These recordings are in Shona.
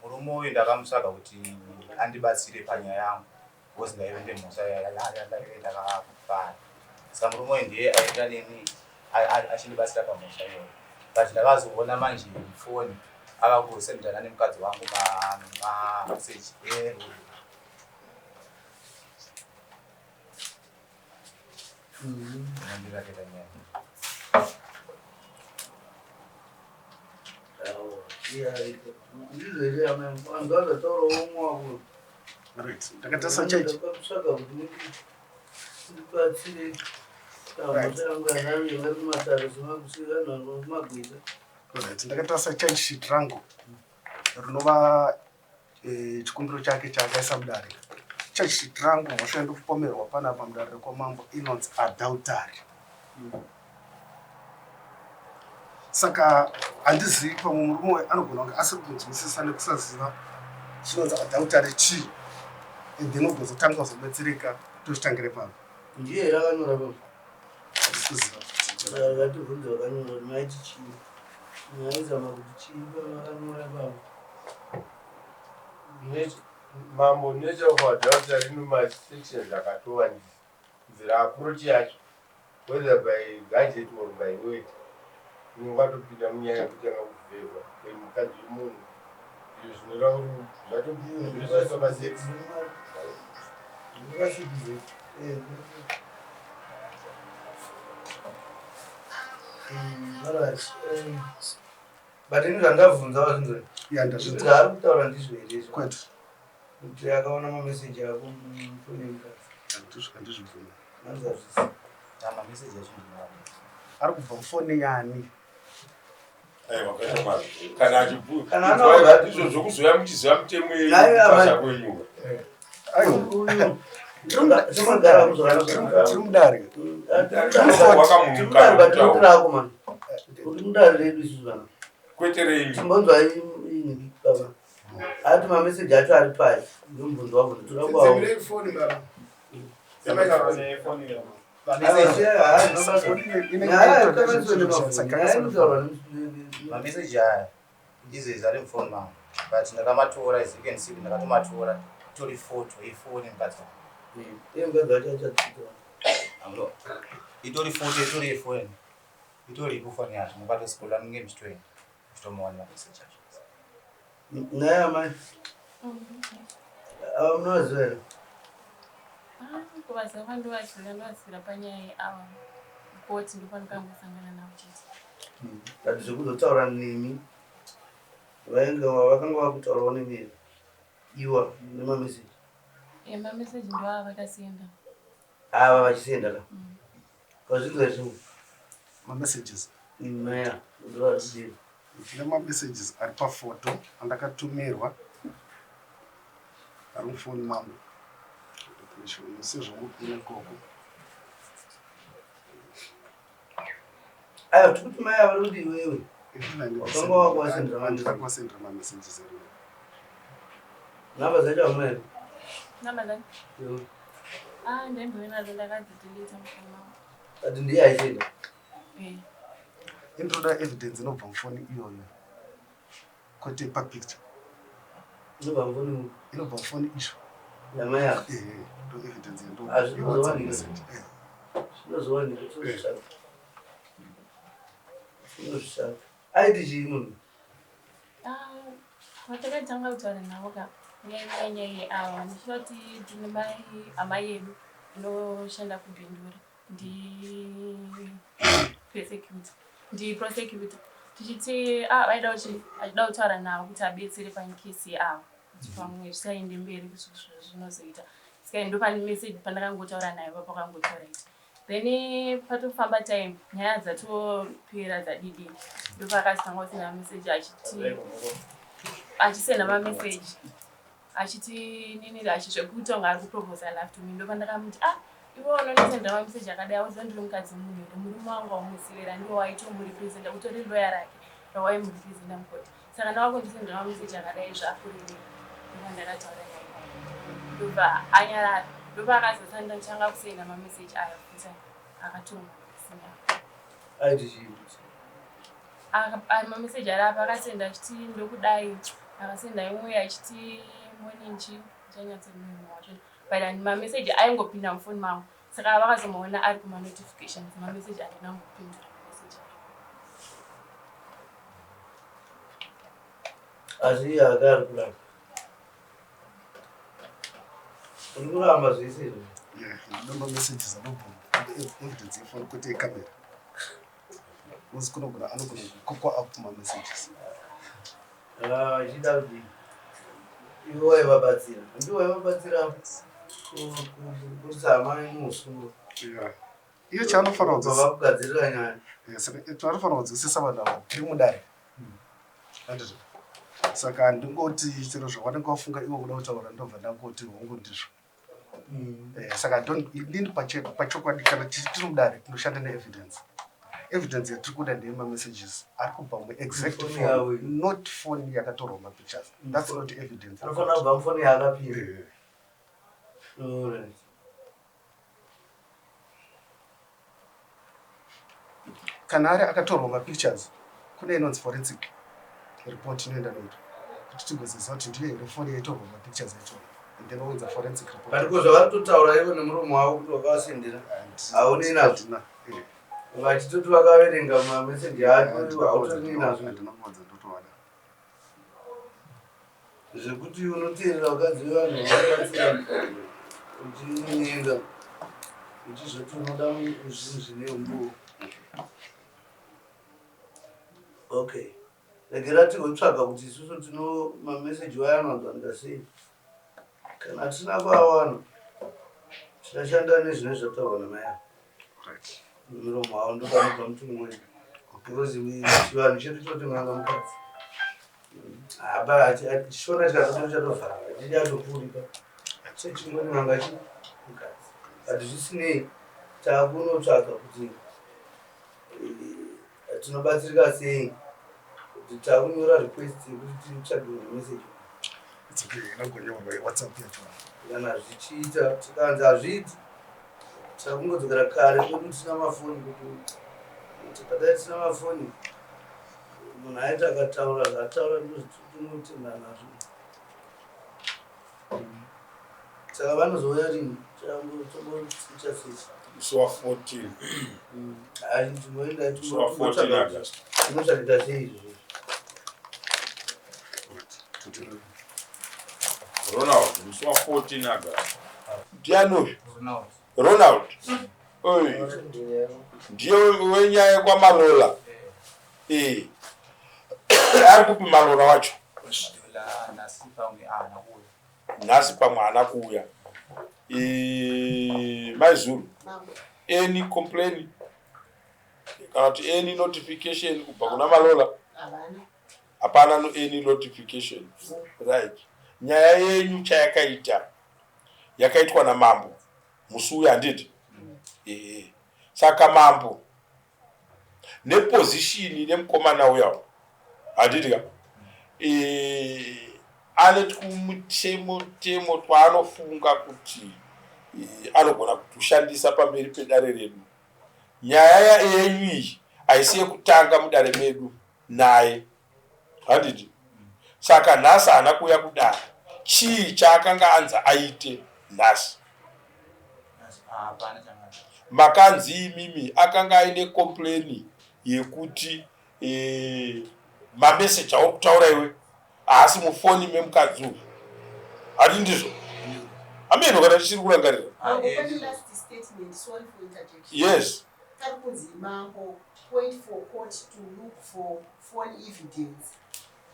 murume uyu ndakamutsvaga kuti andibatsire panyaya yangu because ndaive mhosva ndakafara. Saka murume uyu ndiye aita neni achindibatsira pamhosva iyoyo. But ndakazoona manje foni akakusendana nemukadzi wangu mameseji ndikateka nyaya. Ndakatasa charge sheet rangu rinova chikumbiro chake chaakaisa mudare. Charge sheet rangu mhosva yandopomerwa panapa mudare rekwamambo inonzi adultery. Saka handizivi pamwe murume anogona kunge asiri kunzwisisa nekusaziva chinonzi adultery chii, and then ogozotanga kuzobetsereka tochitangire pano. Ndiye rakanyora pano. Handikuziva kuti vakatibvunza vakanyora maiti chii. Maizama kuti chii vakanyora pano. Mambo nechokuadultery inomasections akatowandira approach yacho whether by gadget or by weight ungatopinda munyaya yekutanga kuvhekwa kwemukadzi wemunhu. Izvo zvinoreva kuti zvatopinda but ini zvandabvunza vazinzoi yandazviti ari kutaura ndizvo here izvo kwete kuti akaona mameseji ako mufoni yemukadzi handizvibvumi. manzazvisi Mameseji acho ndinavo Ari kubva mufoni yani. kana achibvuzwa izvo zvokuzoya muchiziva mutemo yepasa kwenyuka. Semagara kuzorana tiri mudare. Tirimudarako mani. Kuti mudare redu isusu vana. Kwete renyu. Timbonzwa ini baba. Ati mameseji acho ari pai. Ndombunzwa wavo toda Zemire foni baba. mameseji aya izezi ari mufoni mangu, but ndakamatora as you can see ndakatomatora tori foto yefoni mukadzi wangu. Itori foto itori yefoni itori kufoni yacho mukatosikola munge mchitoeni kutomuona mameseji acho. Naya mai. Munoziva kuvaziva kwandovasvira panyaya ava koti ndokwandikangasangana navo chete. Kati zvekuzotaura nemi vakanga vakutaurawo nemiri iwa nemameseji Mameseji ndoava vakasenda ava vachisenda ka kazvinzwa izvo Messages. maya ndovaziva Ndine messages ari pafoto andakatumirwa ari mufoni mangu. Sezvomupine koko. aiwa tikuti mai ava kuti iwewe wakanga wakuwasendera kwasendera mamessages ari. nhamba dzacho hamuna here namba dzani ndaimboinadzo ndakadzideleta mufoni mangu. kati ndiye aisenda Introda evidence inobva mufoni iyoyo. Kwete papicture. inobva mufoni Inobva mufoni isho. yamai ava Ndo evidence yendo. Azvinozowanika. Zvinozowanika zvinozvishaka aiti chii munhu vatakatanga kutaura navo ka nyanyanyai ava ndichoti tine amai yedu inoshanda kubhindura ndiprosecutor tichiti vaida achida kutaura navo kuti abetsere pankesi yavo kuti pamwe zvisaende mberi zvinozoita saka ndo pane meseji pandakangotaura naye papakangotaura iti then patofamba time nyaya dzatopera dzadidi ndopakasanga kusina meseji achisenda mameseji achiti nini achizvekutonga ari kuproposa life to me ndopandakamuti ivo unonisendera mameseji akadai auziva ndiri mukadzi munhu here murume wangu wamusivira ndiwo waitomuripresenta utori loya rake rawaimuripresenta mukoti saka ndawakundisendera mameseji akadai zvakuriri ndopandakataura naye ndobva anyarara ndopakazosanda ndichanga kusenda mameseji aya futi akatonga kusinya aiti chii mameseji ari apa akasenda achiti ndokudai akasenda imwe achiti moninchi chanyatsemumwe wacho but mameseji aingopinda mufoni mangu saka vakazomaona ari kumanotifications mameseji andina ngopindura mameseji asi agari kulapa urikuramba zvese ndomba messages anobva evidence yefoni kwete yekamera uzi kunogona anogona kukokwa up mamessages achida kuti iwe waivabatsira ndi waivabatsira kusamai musungu iyo chaanofanira vakugadzirira nyaya anofanira kudzisisa vanhu ava tiri mudare andizvo saka handingoti chiro zvavanenge vafunga ivo kuda kutaura ndobva ndangoti hongu ndizvo saka ndini pachokwadi kana tiri mudare tinoshanda neevidence evidence yatiri kuda ndeyemamessages ari kubva muexact phone, not phone yakatorwa mapictures. That's not evidence. Anofanira kubva mufoni yakapira. Kana ari akatorwa mapictures kune inonzi forensic report inoenda noita kuti tigoziva kuti ndiyo here foni yaitorwa mapictures yacho and then ounza forensic report. But because vari totaura ivo nemuromo wavo kuti wakavasendera haunei nazvo vachitoti vakaverenga mameseji ako hautonei nazvo zvekuti unoteerera vakadzi vevanhu vakabatsira uchinyenga uchizvoti unoda zvinhu zvine umbuo. Okay, regera tigotsvaga kuti isusu tino mameseji vayanwanzwanza sei. Kana tisina kuawana tichashanda nezvine zvataurwa namaya muromo wavo ndokanobva mutumwa wedu because chivanhu chedu choti mwanga mukadzi apa tichiona tikazoti chatovhara tichatopfurika chechingoni mwanga chi mukadzi but zvisinei takunotsvaga kuti tinobatsirika sei kuti takunyora request yekuti titsvagirwe message kana zvichiita tikanzi hazviiti takungodzokera kare kwedu tisina mafoni kuti kadai tisina mafoni munhu aiti akataura zvataura ndozvinotenda nazvo saka vanozouya rini tombochasesa musi wa14 timoenda musi wa14 August tinotsvakita sei izvozvo. Ronald musi wa14 August ndiani Ronald ndiye wenyaya yekwamalola ari kupi malola wacho nhasi pamwe haana kuuya maizuru any complain kana kuti any notification kubva kuna malola hapana any notification right. Nyaya yenyu chayakaita yakaitwa namambo musi uyu handiti saka mambo nepozishini nemukomana uyawo handitika ane tumutemo twaanofunga kuti anogona kutushandisa pamberi pedare redu. Nyaya yenyu iyi haisi yekutanga mudare medu naye handiti saka nhasi haana kuuya kudare. Chii chaakanga anza aite nhasi? Makanzi imimi akanga aine kompleni yekuti mameseji auri kutaura iwe haasi mufoni memukadzi uyu hati ndizvo ameno kana tichiri kurangarira. Yes. Wait for court to look for phone evidence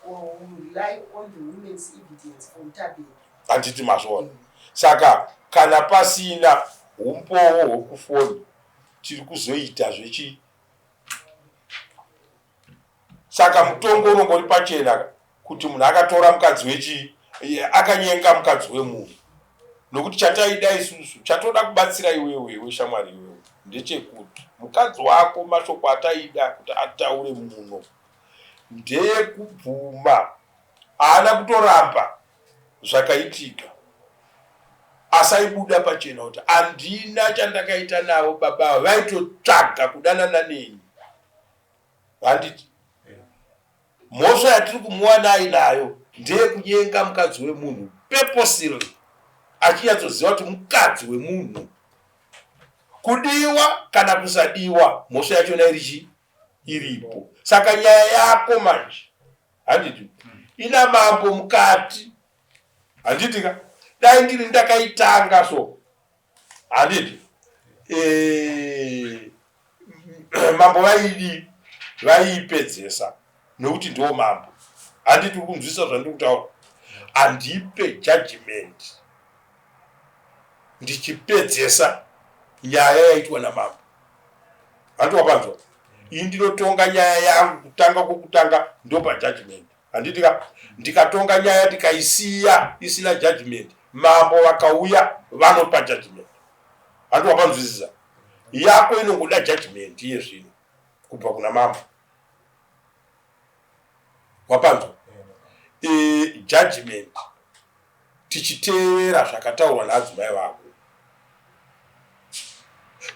or rely on the women's evidence from Tabby. Handiti mazvona. Saka kana pasina umpowo hwekufoni tiri kuzoita zvechi. Saka mutongo unongori pachena kuti munhu akatora mukadzi wechi akanyenga mukadzi wemunhu. Nokuti chataida isusu chatoda kubatsira iwewe weshamwari iwewe ndechekuti mukadzi wako mashoko ataida kuti ataure muno ndeyekubvuma haana kutoramba zvakaitika asaibuda pachena kuti handina chandakaita navo baba vaitotsvaga kudanana neni handiti mhosva yatiri kumuwana ainayo Ndekunyenga mukadzi wemunhu purposely, achinyatsoziva kuti mukadzi wemunhu kudiwa kana kusadiwa mhosva yachona iripo. Saka nyaya yako manje handiti ina mambo mukati, handitika dai ndiri ndakaitanga so handiti mambo vaiipedzesa nokuti ndo mambo. Handiti kunzwisa zvandiri kutaura, handipe judgment ndichipedzesa nyaya yaitwa namambo. Handiwapanzwa ini ndinotonga nyaya yangu kutanga kwokutanga ndopa judgment. Handitika ndikatonga nyaya ndikaisiya isina judgment, mambo vakauya vanopa judgment. Handiwapanzwisisa yako inongoda judgment yezvino kubva kuna mambo. Wapanzwa judgment tichiteera zvakataurwa naadzimai vako.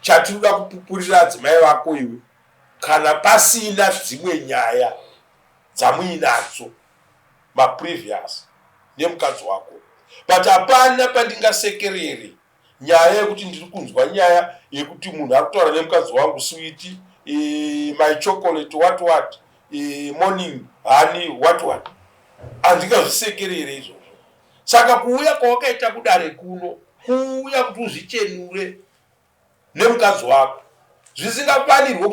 Chatinoda kupupurira adzimai vako iwe kana pasina dzimwe nyaya dzamuinadzo maprevious nemukadzi wako, but hapana pandingasekerere nyaya yekuti ndiri kunzwa nyaya yekuti munhu ari kutaura nemukadzi wangu switi, my chocolate what morning honey what handingazvisekerere izvozvo. Saka kuuya kwawakaita kudare kuno, kuuya kuti uzvichenure nemukadzi wako zvisingafanirwe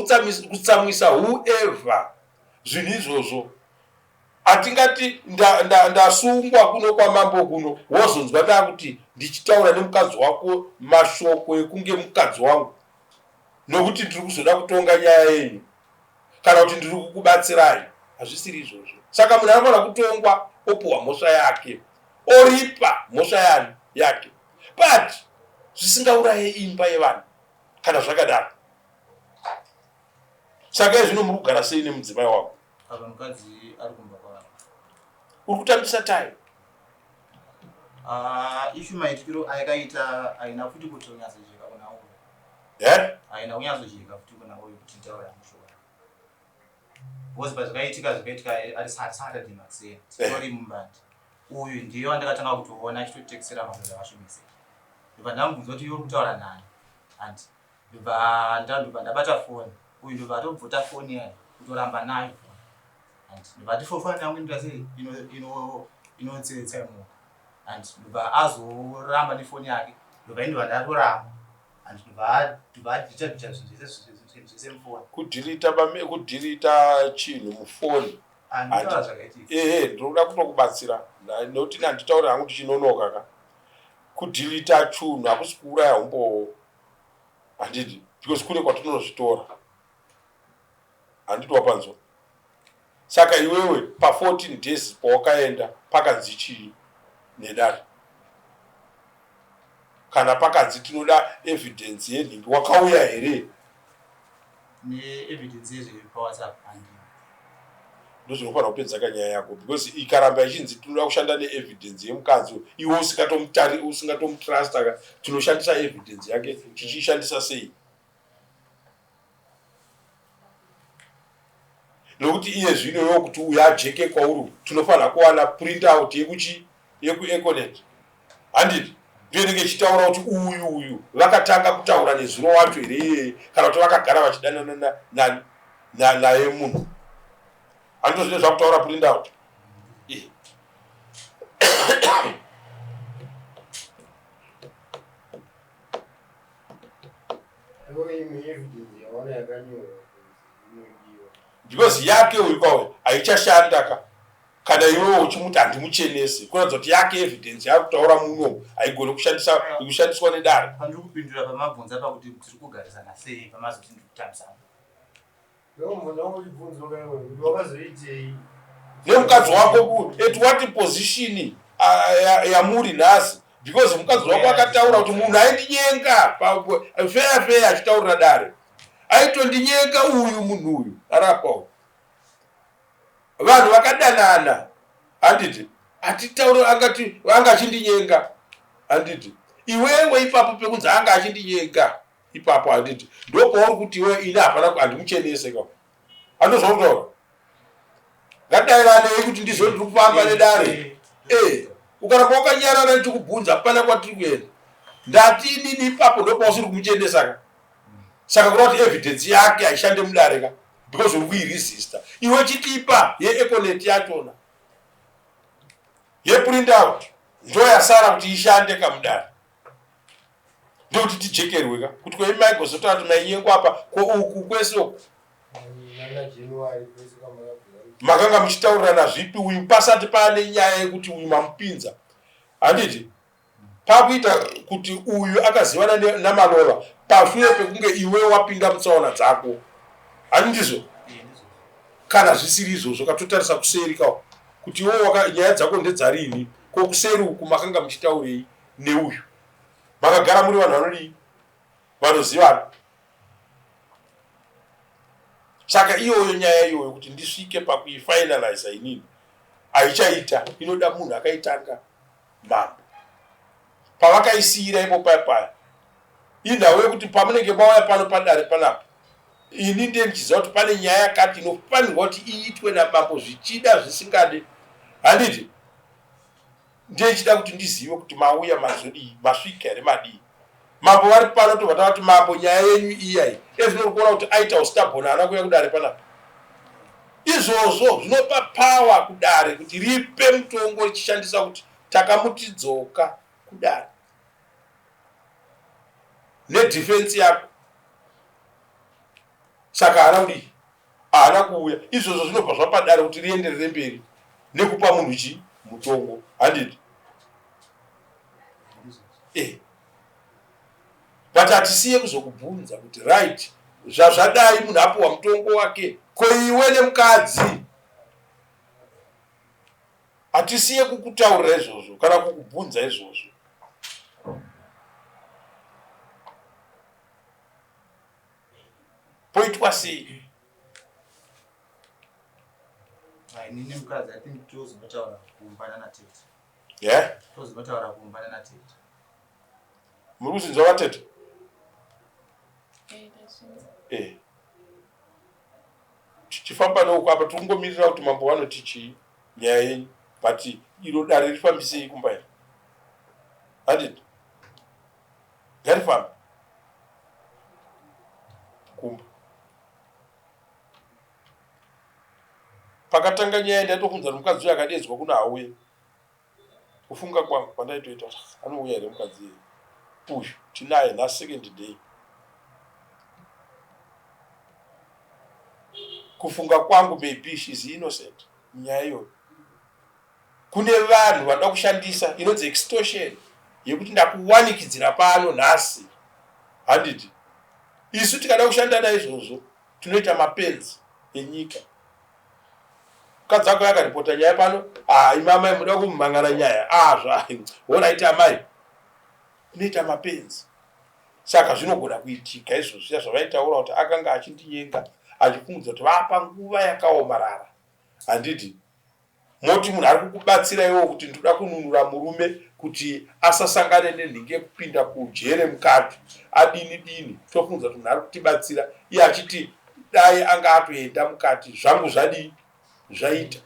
kutsamwisa whoever. Zvinhu izvozvo hatingati ndasungwa kuno kwamambo kuno wozonzwa ndakuti ndichitaura nemukadzi wako mashoko ekunge mukadzi wangu nokuti ndiri kuzoda kutonga nyaya yenyu kana kuti ndiri kukubatsirai. Hazvisiri izvozvo. Saka munhu anofanira kutongwa opuhwa mhosva yake, oripa mhosva yake, but zvisingauraye imba yevanhu kana zvakadaro. Saka izvino muri kugara sei nemudzimai wako? Apa mukadzi ari kumba kwavari Uri kutambisa time. Ishu maitikiro ayakaita haina futi kuti unyatsojeka kuna uyu. Haina kunyatsojeka futi kuna uyu kuti ntaura mushora. Because pazvakaitika ari Saturday maxeni. Tori mumbandi. Uyu ndiye wandakatanga kutoona achitotekesera madhodha vashumisi. Ndobva ndamubvunza kuti uri kutaura nani? And ndobva ndabata foni. Uyu ndobva atobvuta foni yayo kutoramba nayo. And ndobva tifofana yangu ndikati inotsetsa imwe. And ndobva azoramba nefoni yake. Ndobva indobva ndatoramba. And ndobva adhita zvese mufoni. Kudhirita chinhu mufoni. Anditaura zvakaitika. Ndinoda kutokubatsira nokuti handitaura hangu tichinonoka ka. Kudhirita chinhu hakusi kuuraya umbowo. Handiti because kune kwatinozvitora. Handiti wapanzwa. Saka iwewe pa14 days pawakaenda pakanzi chii nedare. Kana pakanzi tinoda evidence yenhingi wakauya here? Ne-evidence yezviri pawhatsapp handina. Ndozvinofanira kupedza kanyaya yako because ikaramba ichinzi tinoda kushanda neevidence yemukadzi iwe usingatomutrasta tinoshandisa evidence yake tichishandisa sei? Nokuti iye zvino iwe kuti uyu ajeke kwauri tinofanira kuwana print out yekueconet. Handiti ndoinenge ichitaura kuti uyu vakatanga kutaura nezuro wacho here kana kuti vakagara vachidanana naye munhu. Handozvine zvakutaura print out. Because yake uyu kwawe haichashanda kana iwewe uchimuti handimuchenesi kuratidza kuti yake evidence yakutaura muno haigoni kushandiswa nedare. Pandiri kupindura pamabvunza pakuti tiri kugarisana sei pamazoti ndiri kutamisana. Nemukadzi wako at what position yamuri nhasi? Because mukadzi wako akataura kuti munhu aindinyenga feya achitaurira dare aitondinyenga uyu munhu uyu arapawo. Vanhu vakadanana handiti atitaura angati anga achindinyenga handiti iwewe ipapo pekunzi anga achindinyenga ipapo handiti ndopauri kuti iwe ine hapana handimuchenese ka handozvautaura. ngadairane kuti ndizondiri kufamba nedare ukaramba wakanyarara ndichikubvunza hapana kwatiri kuenda ndati inini ipapo ndopausiri kumuchendesa saka kuda kuti evidence yake haishande mudare ka because uri kuiresista iwe chitipa yeeconet yachona yeprint out ndo yasara kuti ishande kamudare ndokuti tijekerwe ka kuti kwei maigozota kuti mainyengo apa kwouku kwesoko makanga muchitaurirana zvipi uyu pasati pane nyaya yekuti uyu mamupinza handiti pakuita kuti uyu akazivana namalova pashure pekunge iwe wapinda mutsaona dzako handizvo kana zvisiri izvozvo katotarisa kuseri kawo kuti iwe nyaya dzako ndedzarini ko kuseri uku makanga muchitaurei neuyu makagara muri vanhu vanodii vanozivana saka iyoyo nyaya iyoyo kuti ndisvike pakuifinaliza inini haichaita inoda munhu akaitanga mambo pavakaisiyira ipo paya inhau yekuti pamunenge mauya pano padare panapa ini ndiye ndichiziva kuti pane nyaya yakati inofanirwa kuti iitwe namambo zvichida zvisingade handiti ndiye chida kuti ndizive kuti mauya mazodii masvika here madii mambo vari pano tobva tavati mambo nyaya yenyu iyai ezvinori kuona kuti aita ustabhona ana kuya kudare panapa izvozvo zvinopa pawa kudare kuti ripe mutongo richishandisa kuti takamutidzoka kudare nedefense yako saka haana kudii haana kuuya izvozvo zvinobva zvapadare kuti rienderere mberi nekupa munhu chi mutongo handiti but hatisiye kuzokubvunza kuti right zvazvadai munhu apiwa mutongo wake ko iwe nemukadzi hatisiye kukutaurira izvozvo kana kukubvunza izvozvo poitwa sei inini mukadzi I think tozonotaura kuumbana natete tozonotaura kuumbana natete muri kuzinzwa vatete tichifamba nouku apa tikungomirira kuti mambo vanoti chii nyaya yenyu but iro dare rifambisei kumba here handiti ngarifamba kumba pakatanga nyaya ndaitokunza nomukadzi uyo akadedzwa kuna hauye kufunga kwangu pandaitoita anouya here mukadzi yeye uyu tinaye nhasi second day kufunga kwangu maybe she's innocent nyaya iyoyo kune vanhu vanoda kushandisa inonzi extortion yekuti ndakuwanikidzira pano nhasi handiti isu tikada kushanda naizvozvo tinoita mapenzi enyika mukadzi ako yakaripota nyaya pano imamai muda kumumangana nyaya zvaonaiti amai unoita mapenzi saka zvinogona kuitika izvozvo zvavaitaura kuti akanga achindinyenga achifungudza kuti vapa nguva yakaomarara handiti moti munhu ari kukubatsira iwo kuti ndoda kununura murume kuti asasangane nenhingi yekupinda kujere mukati adini tofungudza kuti munhu ari kutibatsira iye achiti dai anga atoenda mukati zvangu zvadii zvaita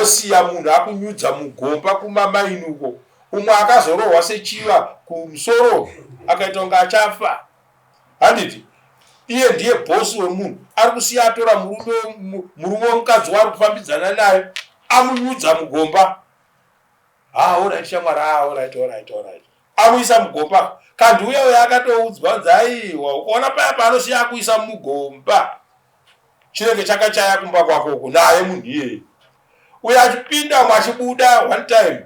osiya munhu akunyudza mugomba kumamainuko umwe akazorohwa sechiva kumusoro akaita kunge achafa handiti iye ndiye bhosi wemunhu ari kusiya atora murume womukadzi waari kufambidzana naye amunyudza mugomba alright shamwari alright amuisa mugomba kandi uyeyo akatoudzwa kunzi aiwa ukaona paya paanosiya akuisa mugomba chinenge chakachaya kumba kwakoko naye munhu iyeye uye achipinda umwe achibuda one time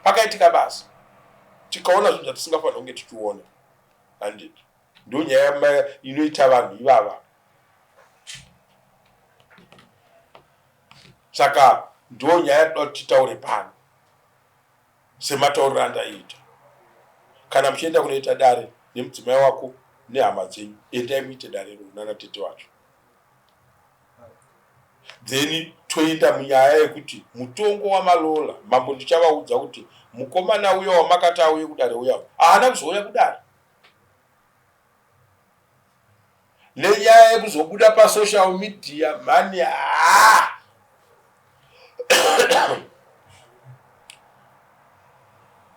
pakaitika basa tikaona zvinhu zvatisingafanira kunge tichiona handiti ndo nyaya inoita vanhu ivava saka ndo nyaya toda kuti titaure pano sematauriro andaiita kana muchienda kunoita dare nemudzimai wako nehama dzenyu endai muite dare nana tete wacho then toenda munyaya yekuti mutongo wamalola mambo ndichavaudza kuti mukomana uya wamakati auye kudare uya haana kuzouya kudare nenyaya yekuzobuda pasocial media mani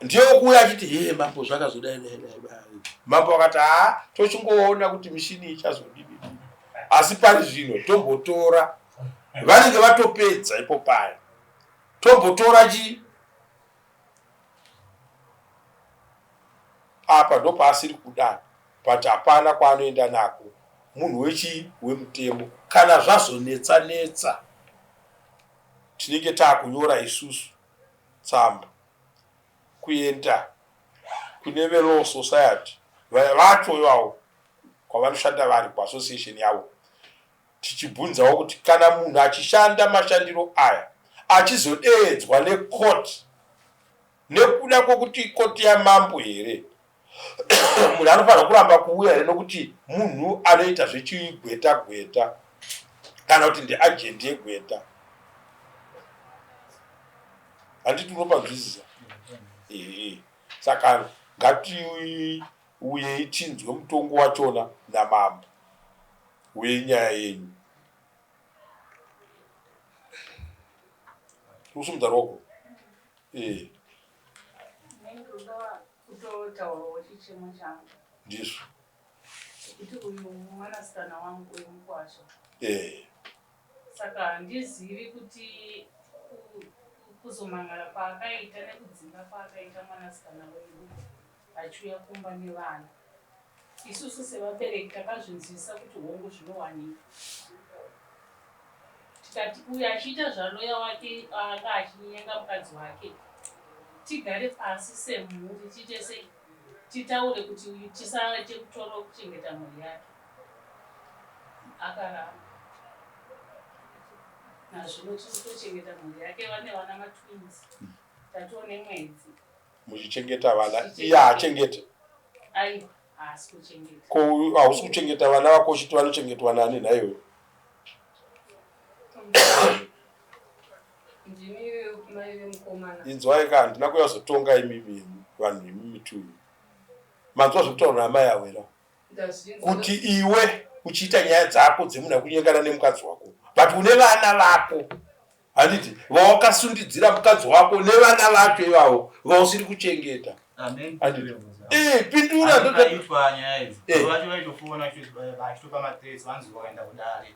ndiyo kuya achiti mambo zvakazodai mambo akati tochingoona kuti mishini ichazodini, asi pari zvino tombotora vanenge vatopedza ipo paya tombotora apa ndo paasiri kudana but hapana kwaanoenda nako munhu wemutemo. Kana zvazonetsa tinenge taakunyora isusu tsamba kuenda kune ve-law society vacho ivavo kwavanoshanda vari kuassociation yavo, tichibvunzawo kuti kana munhu achishanda mashandiro aya achizodeedzwa nekoti nekuda kwokuti koti yamambo here, munhu anofanira kuramba kuuya here nokuti munhu anoita zvechigweta kana kuti ndiagenti yegweta. Handiti unopanzwisisa? Saka ngatiuye ichinzwe mutongo wachona namambo wenyaya yenyu. Usumudza roko. Kutotaurawo chichemo changu ndizvo kuti uyu mwanasikana wangu wemukwasha, saka handizivi kuti kuzomangara kwaakaita nekudzinga kwaakaita mwanasikana wedu achiuya kumba nevana, isusu sevabereki takazvinzwisa kuti hongu zvinowanika. Tikati uyu achiita zvaloya wake anga achinyenga mukadzi wake, tigare pasi semhuri tiite sei, titaure kuti uyu tisarete kutora kuchengeta mhuri yake. Akaramba. Nazvino tinotochengeta mhuri yake, vane vana matwins, tatione mwedzi. Muchichengeta vana iye haachengete? Aiwa, haasi kuchengeta. Ko hausi kuchengeta vana vako uchiti vanochengetwa nani naiwe? Ndini mai vemukomana. Inzwai ka handina kuyazotonga imimi vanhu imimi tu. Manzwa zvekutaura namai awera kuti iwe uchiita nyaya dzako dzemunhu akunyengana nemukadzi wako but une vana vako, handiti vawakasundidzira mukadzi wako nevana vacho ivavo vausiri kuchengeta. Pindura ndoitwa nyaya idzi vacho vaitofona vachitopa matresi vanzi vakaenda kudare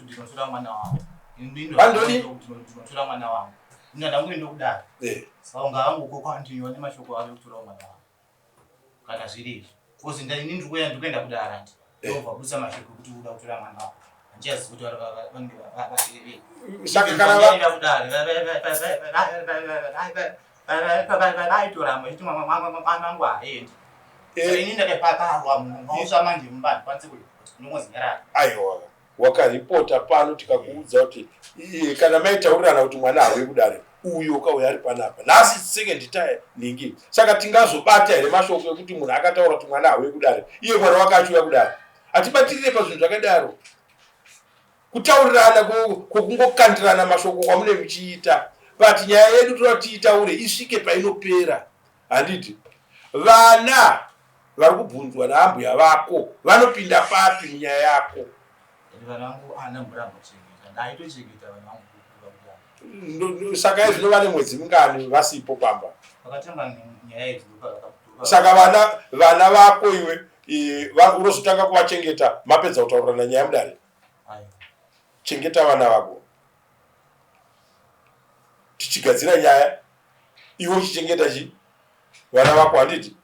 ndinotora mwana wavo ndinotora mwana wangu ndinada kungoenda kudare saka unga vangu uko kwandinywa nemashoko ave kutorawo mwana wangu kana zviri kozi ndini ndikuya ndikuenda kudare andi ndobva busa mashoko kuti uda kutora mwana wangu handiyazi kuti vanenge vasiri saka kana vaenda kudare vaitoramba chiti mwana wangu haendi ini ndakapaparwa mausva manje mumbani kwanise kuti ndinongozinyarara. Aiwa wakaripota pano tikakuudza kuti kana maitaurirana kuti mwana hawe kudare uyo ukauya ari panapa nhasi second time ningi, saka tingazobata here mashoko ekuti munhu akataura kuti mwana hawe kudare iye mwana wake achiuya kudare. Hatibatirire pazvinhu zvakadaro, kutaurirana kwokungokandirana mashoko kwamune muchiita, but nyaya yedu toda tiitaure isvike painopera. Handiti vana vari kubvunzwa naambuya vako vanopinda papi munyaya yako? Vana vangu ana muramba kuchengeta, ndaitochengeta vana vangu. Saka izvino vane mwedzi mingani vasipo pamba? Vakatanga nyaya idzi. Saka vana vako iwe urozotanga kuvachengeta mapedza kutaurirana nyaya mudare? Chengeta vana vako tichigadzira nyaya, iwe uchichengeta vana vako. Handiti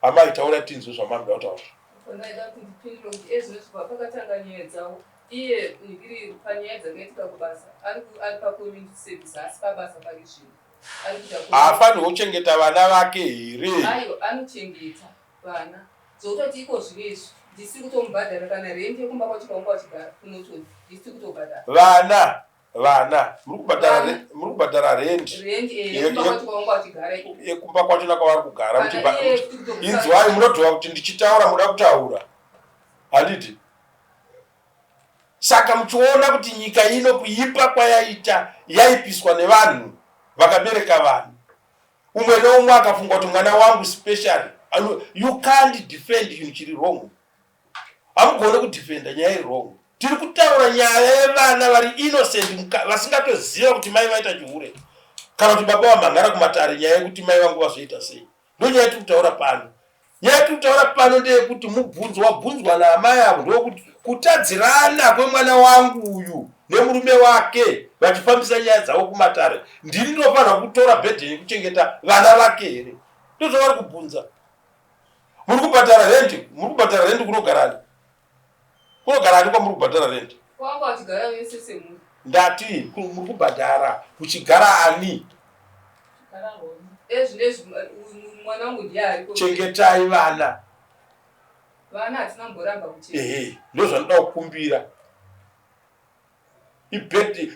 amai taura tinzwe zvamanoda kutaura. Ndaida kupindura kuti ezvinozvibva pakatanga nyaya dzavo, iye ndiri panyaya dzakaitika kubasa ari pacommunity service asi pabasa pari zvino haafanirwo kuchengeta vana vake here? Aiwa, anochengeta vana dzototi iko zvinezvi ndisiri kutomubhadhara kana rendi yekumba kwacho kwaunga wachigara kunotoni ndisiri kutobhadhara muri kubhadhara rendi yekumba kwacho nakavari kugara. Inzwai munodhova kuti ndichitaura muda kutaura. Handiti saka muchiona kuti nyika ino kuipa kwayaita yaipiswa nevanhu vakabereka vanhu. Umwe neumwe akafunga kuti mwana wangu special You can't defend chinhu chiri wrong. Hamugone kudefenda nyaya iri wrong. Tiri kutaura nyaya yevana vari innocent vasingatoziva kuti mai vaita chihure kana kuti baba vamhangara kumatare nyaya yekuti mai vangu vazoita sei. Ndo nyaya tiri kutaura pano. Nyaya tiri kutaura pano ndeyekuti wabvunzwa naamai avo ndokuti kutadzirana kwemwana wangu uyu nemurume wake vachifambisa nyaya dzavo kumatare ndini ndinofanira kutora bhedheni yekuchengeta vana vake here. Ndozvavari kubvunza. Muri kubhadhara rendi kunogarani? Kunogarani kwamuri kubhadhara rendi? Kwanga wachigara vese semuri. Ndati muri kubhadhara kuchigara ani? Mwana wangu ndiye ariko. Chengetai vana. Vana hatina mboramba kuchengeta. Ndozvanoda kukumbira.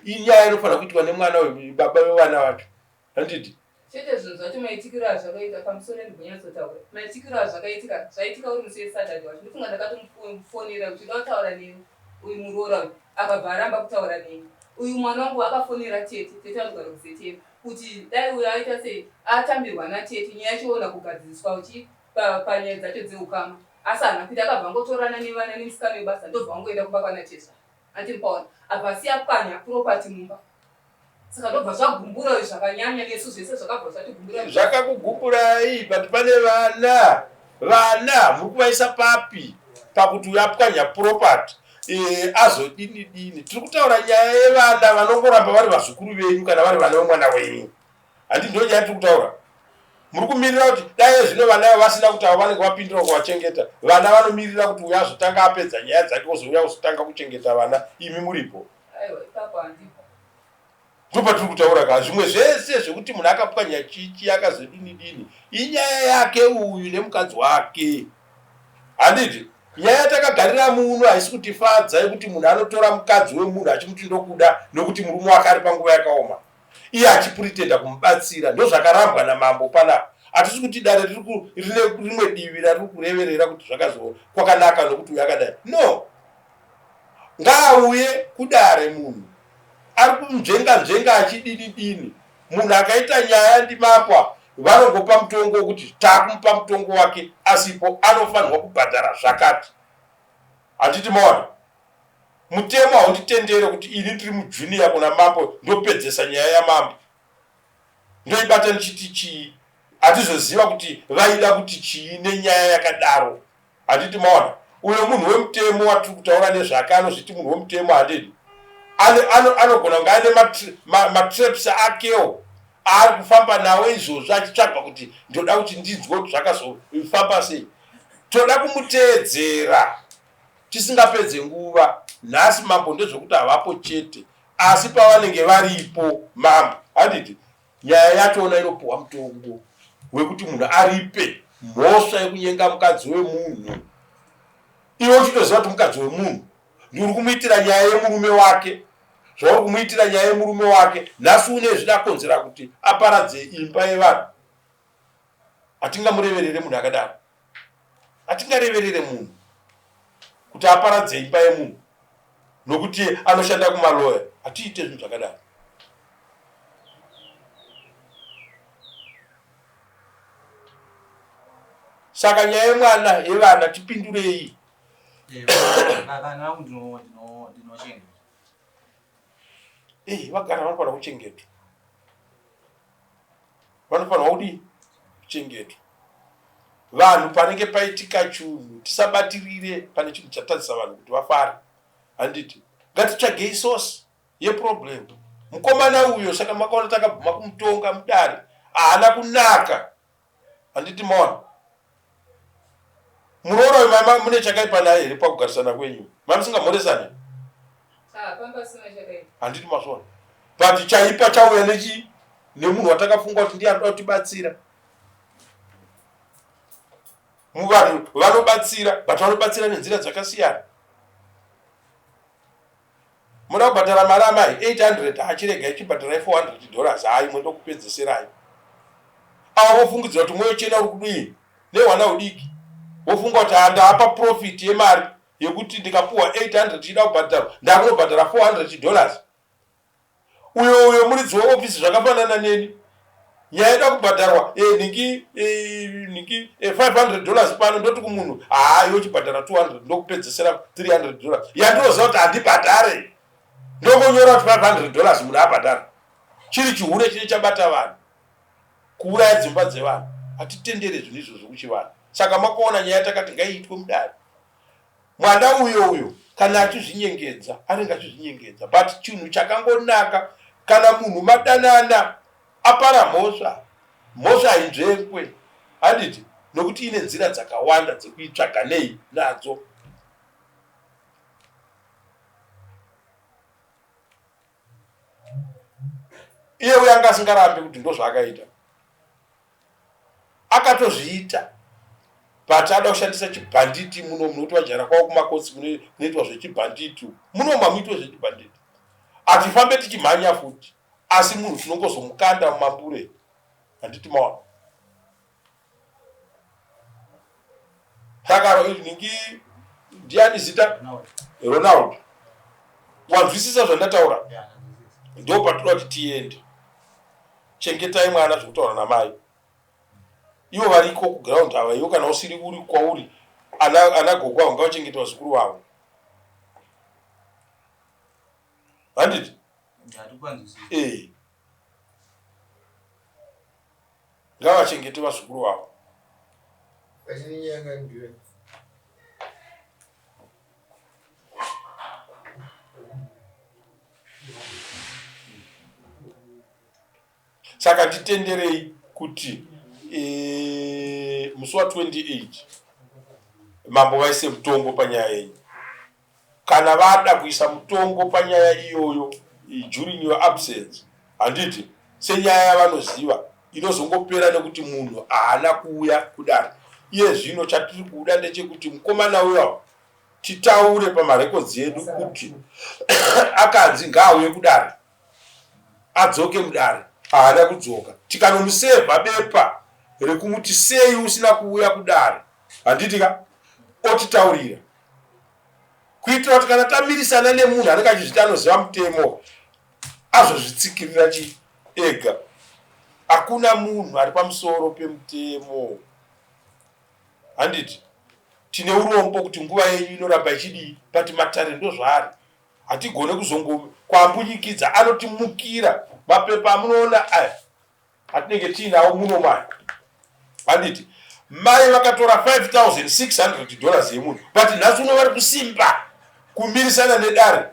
Inyaya inofanira kuitwa nemwana webaba wevana vacho. Handiti? Chete zvinhu zvacho maitikiro azvakaita pamusoro ndibonyatsotaura. Maitikiro azvakaitika zvaitika uri musi weSaturday wacho. Ndifunga ndakatomufonera kuti ndoda kutaura neni. Uyu muroora uyu akabva aramba kutaura neni. Uyu mwana wangu akafonera tete anogara kuzetera kuti dai uyu aita sei atambirwa natete nyaya yachiona kugadziswa uchi panyaya dzacho dzeukama. Asi hana kuti akabva ngotorana nevana nemusikana webasa ndobva wangoenda kumba kwana tesa. Antimupaona abva siya panya property mumba. Saka ndobva zvagumbura zvakanyanya nesu zvese zvakabva zvatigumbura. Zvakakugumburai but pane vana muri kuvaisa papi pakuti uyapwanya property azodini. Tiri kutaura nyaya yevana vanongoramba vari vazukuru venyu kana vari vana vemwana wenyu. Handi ndo nyaya tiri kutaura. Muri kumirira kuti dai zvino vana vasina kuti avo vanenge vapindira kuvachengeta. Vana vanomirira kuti uya azotanga apedza nyaya dzake ozouya kuzotanga kuchengeta vana. Imi muripo. Aiwa ipapo handipo. Ndipo tiri kutaura ka zvimwe zvese zvekuti munhu akapwanya chichi akazodini inyaya yake uyu nemukadzi wake. Handiti nyaya takagarira muno haisi kutifadza yekuti munhu anotora mukadzi wemunhu achimuti ndokuda nokuti murume wake ari panguva yakaoma iye achipuritenда kumubatsira. Ndozvakarambwa namambo panapa. Hatisi kuti dare rine rimwe divi rari kureverera kuti kwakanaka nokuti uyu akadai. No, ngaauye kudare munhu ari kumuzvenga achidini. Munhu akaita nyaya ndimapwa vanongopa mutongo wekuti takumupa mutongo wake asipo anofanirwa kubhadhara zvakati. Handiti maona mutemo haunditendere kuti ini ndiri mujuniya kuna mambo ndopedzesa nyaya yamambo ndoibata ndichiti chii. Hatizoziva kuti vaida kuti chii nenyaya yakadaro. Handiti maona uyo munhu wemutemo watiri kutaura nezvake anozviti munhu wemutemo handidi. Anogona kunge ane matraps akewo ari kufamba nawo izvozvo achitsvaga kuti ndoda kuti ndinzwe kuti zvakazofamba sei. Toda kumuteedzera tisingapedze nguva. Nhasi mambo ndezvokuti havapo chete asi pavanenge varipo mambo handiti nyaya yachona inopuwa mutongo wekuti munhu aripe mhosva yekunyenga mukadzi wemunhu. Iwe uchitoziva kuti mukadzi wemunhu ndiri kumuitira nyaya yemurume wake. Zvauri kumuitira nyaya yemurume wake nhasi une zvidakonzera kuti aparadze imba yevanhu. Hatingamureverere munhu akadaro. Hatingareverere munhu kuti aparadze imba yemunhu nokuti anoshanda kumaloya. Hatiite zvinhu zvakadaro. Saka nyaya yemwana yevana tipindurei. Vana vangu ndinochengeta. Vagara vanofanira kuchengetwa. Vanofanira kudii? Kuchengetwa. Vanhu panenge paitika chinhu tisabatirire pane chinhu chatadzisa vanhu kuti vafare. Handiti ngatitsvagei source yeproblem. Mukomana uyo saka makaona takabvuma kumutonga mudare haana kunaka. Handiti maona muroora uyu mama mune chakaipa naye here pakugarisana kwenyu? Mamusingamhoresani? Handiti mazvona but chaipa chauya nemunhu watakafunga kuti ndiye anoda kutibatsira. Vanhu vanobatsira but vanobatsira nenzira dzakasiyana. Muda kubhadhara mari amai 800 achirega ichibhadhara $400 haimwe ndokupedzeserai. Ava vofungidzira kuti mwoyo chena uri kudii nehwana hudiki. Vofunga kuti handapa profit yemari yekuti ndikapuwa 800 chida kubhadhara ndakunobhadhara $400. Uyo muridzi weofisi zvakafanana neni nyaya ida kubhadharwa niki $500 pano ndoti kumunhu iwe chibhadhara $200 ndokupedzisira $300 yandinoziva kuti handibhadhare ndokonyora kuti $500 munhu abhadhara chiri chihure chine chabata vanhu kuuraya dzimba dzevanhu. Hatitendere zvinhu izvozvo kuchivanhu. Saka makaona nyaya takati ngaiitwe mudare. Mwana uyo kana achizvinyengedza anenge achizvinyengedza, but chinhu chakangonaka kana munhu madanana apara mhosva inzvekwe, handiti, nokuti ine nzira dzakawanda dzekuitsvaga nei nadzo. Iye uyo anga asingarambi kuti ndozvaakaita, akatozviita, but ada kushandisa chibhanditi muno munoti wajara kwawo kumakotsi munoitwa zvechibhanditi, muno mamuitwa zvechibhanditi. Hatifambe tichimhanya futi, asi munhu tinongozomukanda mumambure, handiti maona. Saka ningi ndiani zita Ronaldo, wanzwisisa zvandataura? Ndo patinoda kuti tiende. Chengetai mwana zvekutaura namai. Ivo variko kuground ava, ivo kana usiri uri kwauri ana gogwa ngavachengeta vazukuru vavo. Handiti? Ngavachengete vazukuru vavo. Saka titenderei kuti musi wa28 mambo vaise mutongo panyaya yenyu. Kana vada kuisa mutongo panyaya iyoyo during your absence, handiti, senyaya yavanoziva inozongopera nekuti munhu haana kuuya kudare. Iye zvino chatiri kuda ndechekuti mukomana uyo titaure pamarekodzi edu kuti akanzi ngaauye kudare, adzoke mudare, haana kudzoka. Tikanomusevha bepa rekumuti sei usina kuuya kudare, handitika, otitaurira. Kuitira kuti kana tamirisana nemunhu anenge achizviti anoziva mutemo azozvitsikirira ega. Hakuna munhu ari pamusoro pemutemo, handiti. Tine urombo kuti nguva yenyu inoramba ichidii, but matare ndozvaari. Hatigone kuzongokwambunyikidza anotimukira mapepa amunoona aya atinenge tiinawo muno mai, handiti. Mai vakatora $5,600 yemunhu, but nhasi uno vari kusimba kumirisana nedare.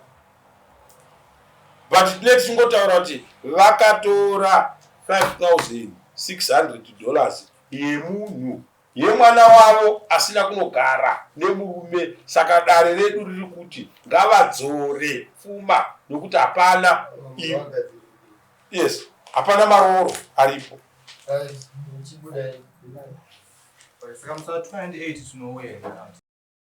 But tine tichingotaura kuti vakatora $5,600 yemunhu, yemwana wavo asina kunogara nemurume. Saka dare redu riri kuti ngavadzore pfuma nokuti hapana hapana maroro aripo. Saka musi wa 28 tinouya.